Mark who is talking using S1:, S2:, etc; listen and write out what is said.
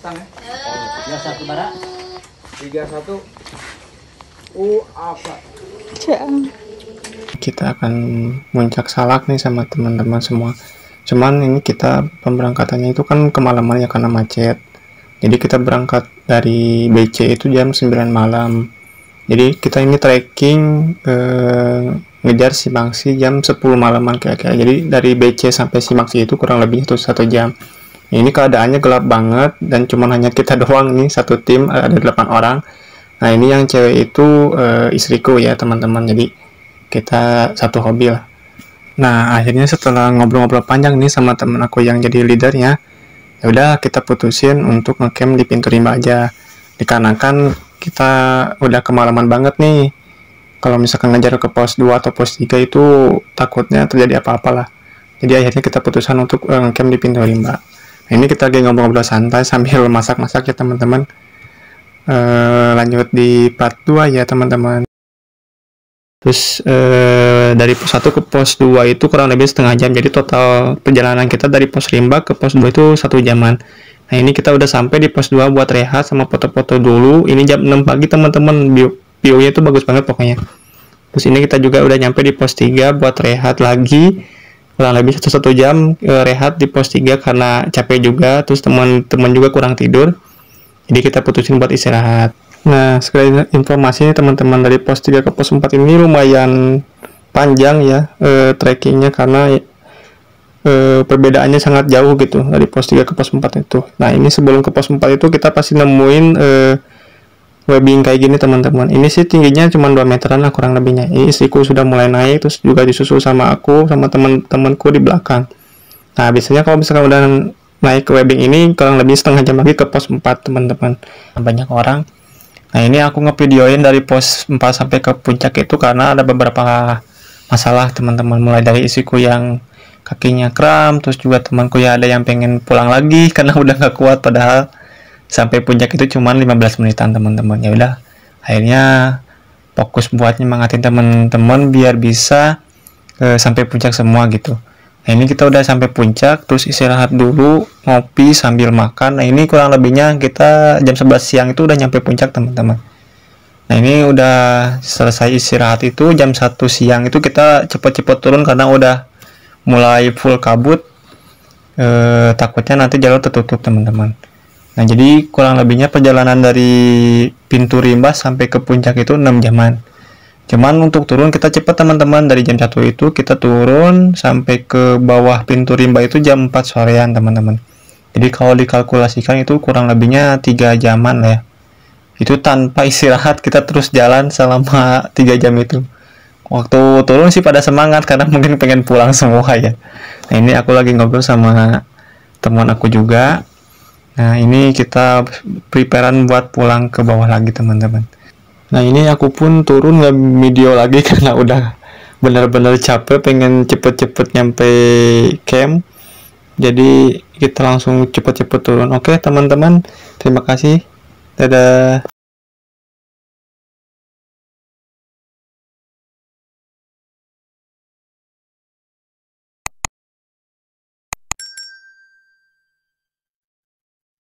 S1: Kang ya.
S2: 31 bara.
S1: 31. Apa?
S3: Kita akan muncak Salak nih sama teman-teman semua. Cuman ini kita pemberangkatannya itu kan kemalaman ya karena macet. Jadi kita berangkat dari BC itu jam 9 malam. Jadi kita ini trekking ngejar Simangsi jam 10 malaman kira-kira. Jadi dari BC sampai Simangsi itu kurang lebih itu 1 jam. Ini keadaannya gelap banget dan cuman hanya kita doang nih, satu tim ada 8 orang. Nah ini yang cewek itu istriku ya teman-teman. Jadi kita satu hobi lah. Nah akhirnya setelah ngobrol-ngobrol panjang nih sama temen aku yang jadi leadernya, ya udah kita putusin untuk ngecamp di Pintu Rimba aja. Dikarenakan kita udah kemalaman banget nih. Kalau misalkan ngejar ke pos 2 atau pos 3 itu takutnya terjadi apa-apalah. Jadi akhirnya kita putuskan untuk ngecamp di Pintu Rimba. Nah, ini kita lagi ngobrol-ngobrol santai sambil masak-masak ya teman-teman. Lanjut di part 2 ya teman-teman. Terus dari pos 1 ke pos 2 itu kurang lebih setengah jam. Jadi total perjalanan kita dari pos Rimba ke pos 2 itu 1 jaman. Nah ini kita udah sampai di pos 2 buat rehat sama foto-foto dulu. Ini jam 6 pagi teman-teman. View-nya itu bagus banget pokoknya. Terus ini kita juga udah nyampe di pos 3 buat rehat lagi. Kurang lebih 1 jam rehat di pos 3 karena capek juga. Terus teman-teman juga kurang tidur. Jadi kita putusin buat istirahat. Nah, sekali informasi teman-teman, dari pos 3 ke pos 4 ini lumayan panjang ya trekkingnya karena perbedaannya sangat jauh gitu dari pos 3 ke pos 4 itu. Nah, ini sebelum ke pos 4 itu kita pasti nemuin webbing kayak gini teman-teman. Ini sih tingginya cuma 2 meteran lah kurang lebihnya. Ini istriku sudah mulai naik, terus juga disusul sama aku sama teman-temanku di belakang. Nah, biasanya kalau misalkan udah naik ke webbing ini kurang lebih setengah jam lagi ke pos 4 teman-teman. Banyak orang. Nah ini aku ngevideoin dari pos 4 sampai ke puncak itu karena ada beberapa masalah teman-teman. Mulai dari istriku yang kakinya kram, terus juga temanku ya ada yang pengen pulang lagi karena udah gak kuat, padahal sampai puncak itu cuma 15 menitan teman-teman. Ya udah, akhirnya fokus buat nyemangatin teman-teman biar bisa sampai puncak semua gitu. Nah ini kita udah sampai puncak, terus istirahat dulu, ngopi sambil makan. Nah ini kurang lebihnya kita jam 11 siang itu udah nyampe puncak teman-teman. Nah ini udah selesai istirahat itu jam 1 siang itu kita cepet-cepet turun karena udah mulai full kabut. Takutnya nanti jalur tertutup teman-teman. Nah jadi kurang lebihnya perjalanan dari Pintu Rimba sampai ke puncak itu 6 jaman. Cuman untuk turun kita cepat teman-teman, dari jam 1 itu kita turun sampai ke bawah Pintu Rimba itu jam 4 sorean teman-teman. Jadi kalau dikalkulasikan itu kurang lebihnya 3 jaman lah ya. Itu tanpa istirahat kita terus jalan selama 3 jam itu. Waktu turun sih pada semangat karena mungkin pengen pulang semua ya. Nah ini aku lagi ngobrol sama teman aku juga. Nah ini kita preparean buat pulang ke bawah lagi teman-teman. Nah ini aku pun turun nggak video lagi karena udah benar-benar capek, pengen cepet-cepet nyampe camp. Jadi kita langsung cepet-cepet turun. Oke teman-teman, terima kasih. Dadah.